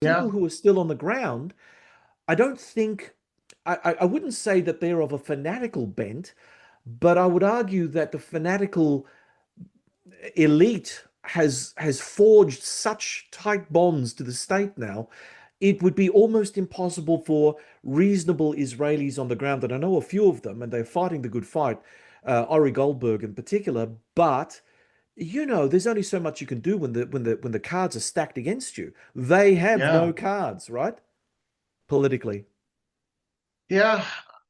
people Yeah. who are still on the ground, I don't think, I wouldn't say that they're of a fanatical bent, but I would argue that the fanatical elite has forged such tight bonds to the state now. It would be almost impossible for reasonable Israelis on the ground, and I know a few of them, and they're fighting the good fight, Ori Goldberg in particular. But there's only so much you can do when the cards are stacked against you. They have Yeah. no cards, right? Politically. Yeah.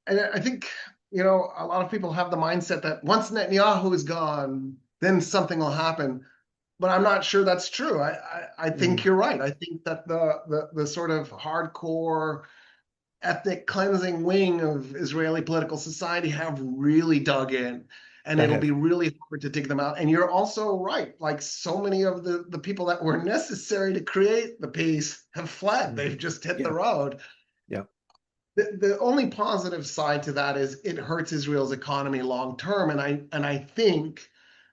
And I think, a lot of people have the mindset that once Netanyahu is gone, then something will happen. But I'm not sure that's true. I think Mm, you're right. I think that the sort of hardcore ethnic cleansing wing of Israeli political society have really dug in. And they it'll be have. really hard to dig them out. And you're also right. Like so many of the people that were necessary to create the peace have fled. Mm, They've just hit the yeah, road. yeah, The only positive side to that is it hurts Israel's economy long term. And I think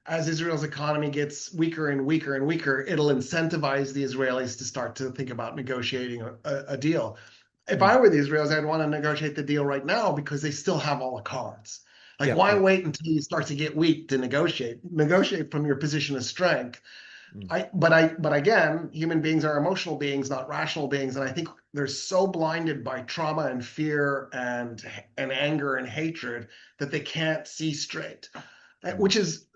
as Israel's economy gets weaker and weaker and weaker, it'll incentivize the Israelis to start to think about negotiating a deal. If mm, I were the Israelis, I'd want to negotiate the deal right now because they still have all the cards. Like, yeah, why yeah. wait until you start to get weak to negotiate? Negotiate from your position of strength. Mm, But again, human beings are emotional beings, not rational beings, and I think they're so blinded by trauma and fear and anger and hatred that they can't see straight. mm, Which is,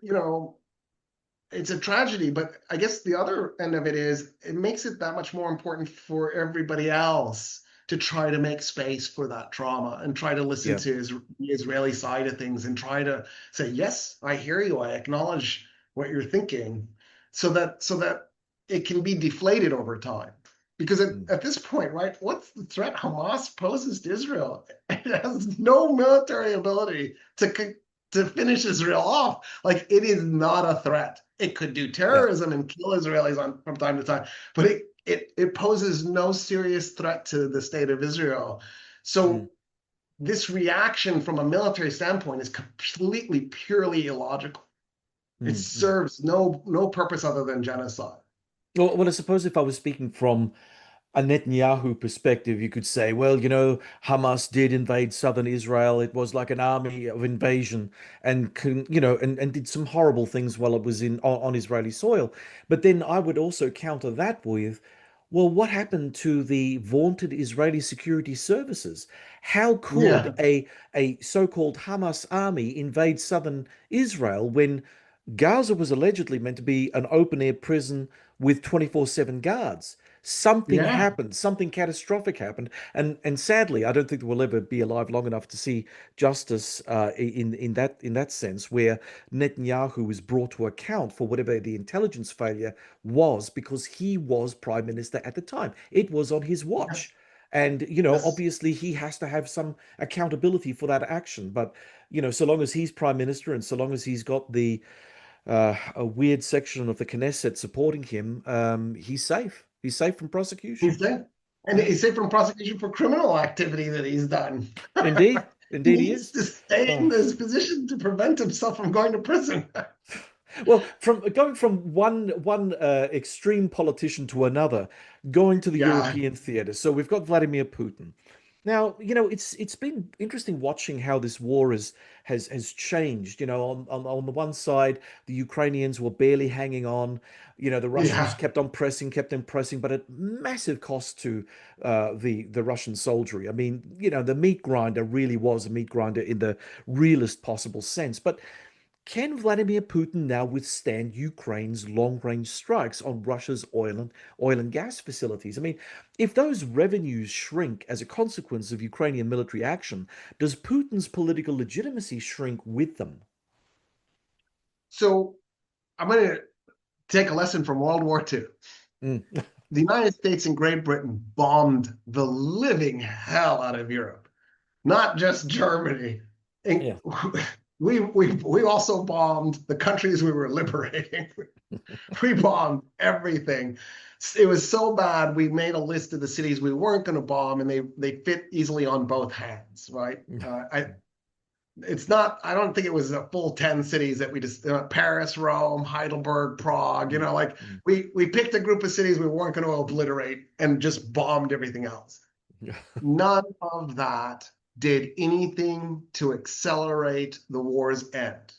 it's a tragedy. But I guess the other end of it is it makes it that much more important for everybody else to try to make space for that trauma and try to listen yeah. to the Israeli side of things and try to say, yes, I hear you, I acknowledge what you're thinking, so that it can be deflated over time. Because Mm, at this point, right, what's the threat Hamas poses to Israel? It has no military ability to finish Israel off. Like, it is not a threat. It could do yeah. terrorism and kill Israelis from time to time, but it poses no serious threat to the state of Israel. Mm, So this reaction from a military standpoint is completely purely illogical. It mm, mm. serves no purpose other than genocide. Well, I suppose if I was speaking from a Netanyahu perspective, you could say, well, Hamas did invade southern Israel. It was like an army of invasion and and did some horrible things while it was on Israeli soil. But then I would also counter that with, well, what happened to the vaunted Israeli security services? How could Yeah, a so-called Hamas army invade southern Israel when Gaza was allegedly meant to be an open air prison with 24/7 guards? Something yeah. happened, something catastrophic happened, and sadly, I don't think that we'll ever be alive long enough to see justice in that sense, where Netanyahu is brought to account for whatever the intelligence failure was, because he was prime minister at the time. It was on his watch. And, Yes. obviously he has to have some accountability for that action. But, so long as he's prime minister and so long as he's got a weird section of the Knesset supporting him, he's safe. He's safe from prosecution. He's dead. And Yeah, he's safe from prosecution for criminal activity that he's done. indeed, He indeed he needs is. to stay in Oh. his position to prevent himself from going to prison. Well, from going from one extreme politician to another, going to the Yeah, European theater. So we've got Vladimir Putin. Now, it's been interesting watching how this war has changed. On the one side, the Ukrainians were barely hanging on. The Russians yeah. kept on pressing, but at massive cost to the Russian soldiery. I mean, the meat grinder really was a meat grinder in the realest possible sense. But can Vladimir Putin now withstand Ukraine's long-range strikes on Russia's oil and gas facilities? I mean, if those revenues shrink as a consequence of Ukrainian military action, does Putin's political legitimacy shrink with them? So I'm going to take a lesson from World War II. Mm, The United States and Great Britain bombed the living hell out of Europe, not just Germany. And yeah. we also bombed the countries we were liberating. We bombed everything. It was so bad. We made a list of the cities we weren't going to bomb, and they fit easily on both hands, right? it's not, I don't think it was a full 10 cities that we just, Paris, Rome, Heidelberg, Prague, Mm, like mm. we picked a group of cities we weren't going to obliterate and just bombed everything else. Yeah. None of that did anything to accelerate the war's end.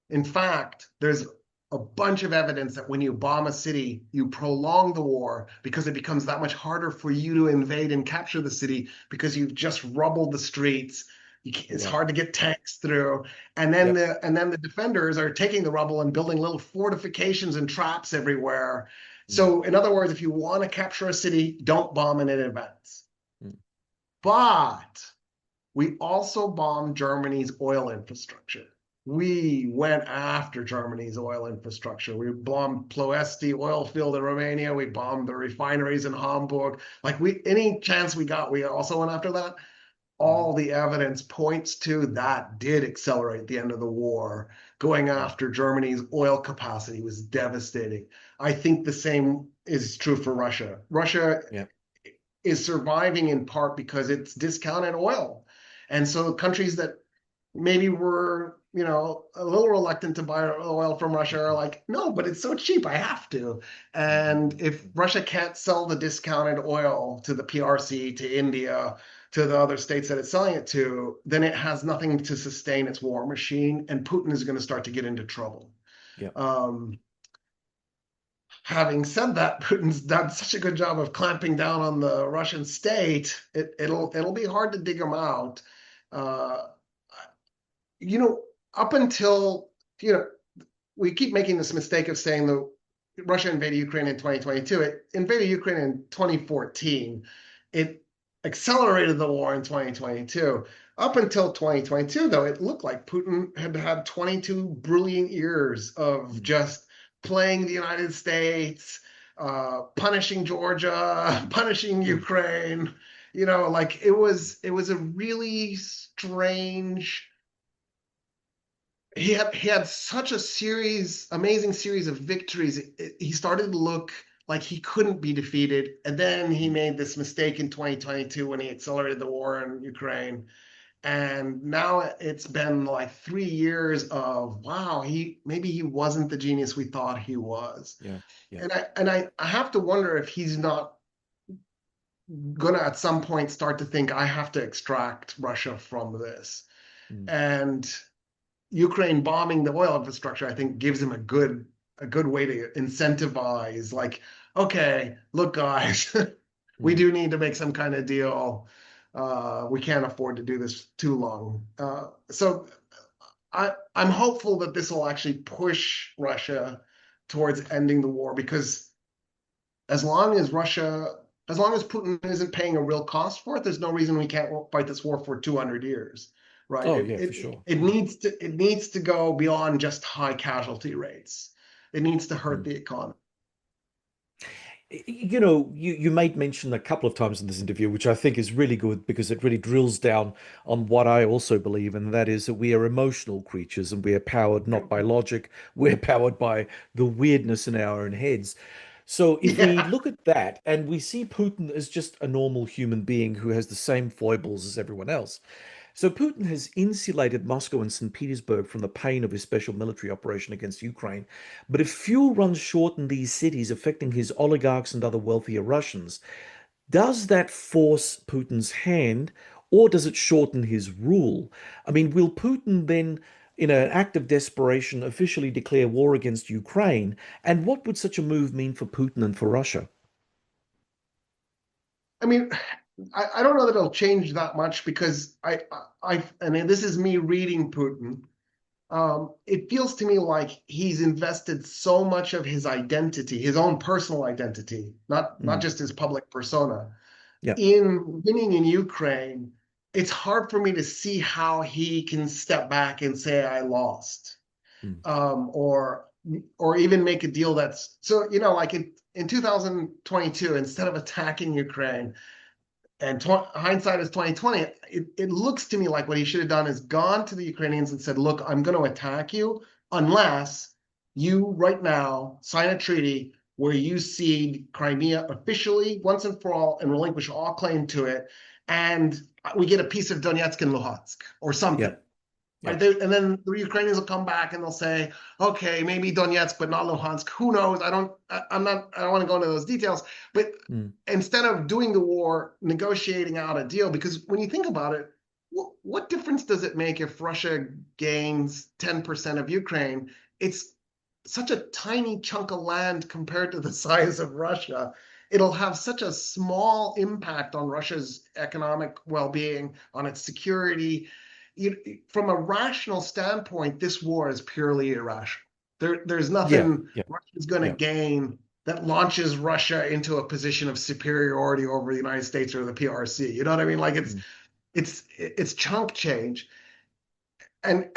In fact, there's a bunch of evidence that when you bomb a city, you prolong the war because it becomes that much harder for you to invade and capture the city because you've just rubbled the streets. It's Yeah. hard to get tanks through, Yep. and then the defenders are taking the rubble and building little fortifications and traps everywhere. Mm, So, in other words, if you want to capture a city, don't bomb it in advance. mm. But we also bombed Germany's oil infrastructure. We went after Germany's oil infrastructure. We bombed Ploesti oil field in Romania. We bombed the refineries in Hamburg. Like any chance we got, we also went after that. Mhm. All the evidence points to that did accelerate the end of the war. Going Mm. after Germany's oil capacity was devastating. I think the same is true for Russia. Russia Yeah. is surviving in part because it's discounted oil. And so countries that maybe were, a little reluctant to buy oil from Russia are like, no, but it's so cheap, I have to. And if Russia can't sell the discounted oil to the PRC, to India, to the other states that it's selling it to, then it has nothing to sustain its war machine, and Putin is going to start to get into trouble. Yeah. Um, Having said that, Putin's done such a good job of clamping down on the Russian state. It'll be hard to dig him out. Uh, you know, up until we keep making this mistake of saying that Russia invaded Ukraine in 2022. It invaded Ukraine in 2014. It accelerated the war in 2022. Up until 2022, though, it looked like Putin had had 22 brilliant years of Mm. just playing the United States, punishing Georgia, punishing Mm. Ukraine. Like it was a really strange. He had such a amazing series of victories. He started to look like he couldn't be defeated, and then he Mm. made this mistake in 2022 when he accelerated the war in Ukraine. And now it's been like 3 years of wow, maybe he wasn't the genius we thought he was. Yeah. Yeah. And I have to wonder if he's not gonna at some point start to think I have to extract Russia from this. Mm. And Ukraine bombing the oil infrastructure, I think, gives him a good way to incentivize. Like, okay, look, guys, we Mm. do need to make some kind of deal. We can't afford to do this too long. So I'm hopeful that this will actually push Russia towards ending the war because as long as Russia, as long as Putin isn't paying a real cost for it, there's no reason we can't fight this war for 200 years, right? Oh, It yeah, for it sure. it needs to go beyond just high casualty rates. It needs to hurt Mm. the economy. You made mention a couple of times in this interview, which I think is really good because it really drills down on what I also believe, and that is that we are emotional creatures and we are powered not by logic, we're powered by the weirdness in our own heads. So if we Yeah. look at that and we see Putin as just a normal human being who has the same foibles as everyone else, so Putin has insulated Moscow and St. Petersburg from the pain of his special military operation against Ukraine. But if fuel runs short in these cities, affecting his oligarchs and other wealthier Russians, does that force Putin's hand or does it shorten his rule? I mean, will Putin then, in an act of desperation, officially declare war against Ukraine? And what would such a move mean for Putin and for Russia? I mean, I don't know that it'll change that much because I mean, this is me reading Putin. It feels to me like he's invested so much of his identity, his own personal identity, not Mm, just his public persona, yeah, in winning in Ukraine. It's hard for me to see how he can step back and say I lost, mm, or even make a deal that's so like in 2022 instead of attacking Ukraine and hindsight is 2020. It looks to me like what he should have done is gone to the Ukrainians and said, "Look, I'm going to attack you unless you right now sign a treaty where you cede Crimea officially once and for all and relinquish all claim to it, and we get a piece of Donetsk and Luhansk or yeah, something." right? Yep. And then the Ukrainians will come back and they'll say, okay, maybe Donetsk, but not Luhansk. Who knows? I don't want to go into those details. But Mm. instead of doing the war, negotiating out a deal, because when you think about it, what difference does it make if Russia gains 10% of Ukraine? It's such a tiny chunk of land compared to the size of Russia. It'll have such a small impact on Russia's economic well-being, on its security. From a rational standpoint, this war is purely irrational. There's Yeah. nothing Yeah. Russia's going to Yeah. gain that launches Russia into a position of superiority over the United States or the PRC. You know what I mean? Like Mm. it's chunk change. And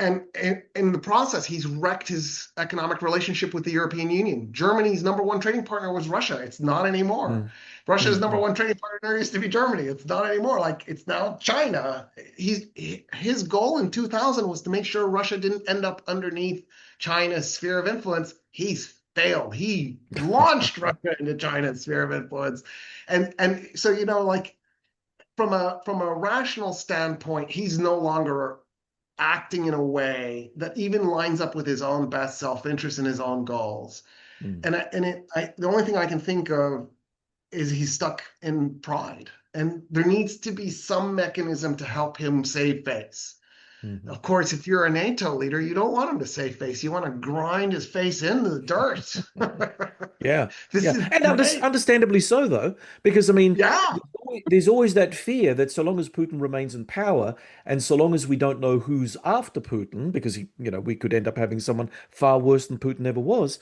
in the process, he's wrecked his economic relationship with the European Union. Germany's number one trading partner was Russia. It's not anymore. Mm. Russia's Mm. number Mm. one trading partner used to be Germany. It's not anymore. Like it's now China. His goal in 2000 was to make sure Russia didn't end up underneath China's sphere of influence. He's failed. He launched Russia into China's sphere of influence, and so like from a rational standpoint, he's no longer acting in a way that even lines up with his own best self-interest and his own goals. Mm. The only thing I can think of is he's stuck in pride, and there needs to be some mechanism to help him save face. Mhm. Of course, if you're a NATO leader, you don't want him to save face. You want to grind his face into the dirt. Yeah, This yeah, is and great. understandably so, though, because I mean, Yeah, there's always that fear that so long as Putin remains in power, and so long as we don't know who's after Putin, because we could end up having someone far worse than Putin ever was.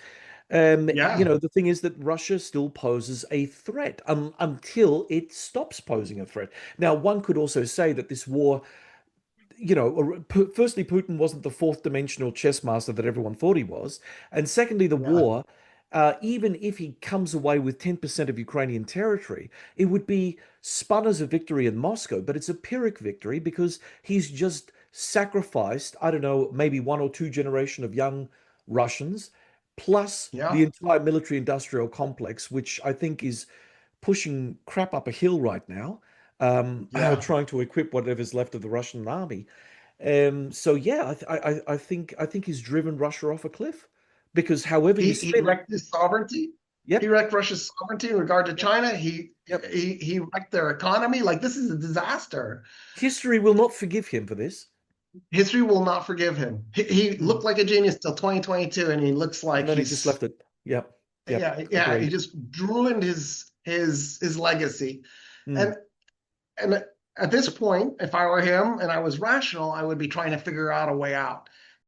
yeah, The thing is that Russia still poses a threat until it stops posing a threat. Now, one could also say that this war firstly, Putin wasn't the fourth dimensional chess master that everyone thought he was. And secondly, the yeah, war, even if he comes away with 10% of Ukrainian territory, it would be spun as a victory in Moscow, but it's a Pyrrhic victory because he's just sacrificed, I don't know, maybe one or two generation of young Russians, plus the yeah, entire military industrial complex, which I think is pushing crap up a hill right now, yeah. trying to equip whatever's left of the Russian army. So yeah, I think he's driven Russia off a cliff because however you He spin it, wrecked his sovereignty. He yep, wrecked Russia's sovereignty in regard to yep, China. He yep. he he wrecked their economy. Like this is a disaster. History will not forgive him for this. History will not forgive him. He Mm. looked like a genius till 2022, and he looks And like then he just he's left it. Yep, yep, yeah. He agreed. just ruined his legacy. Mm. And at this point, if I were him and I was rational, I would be trying to figure out a way out.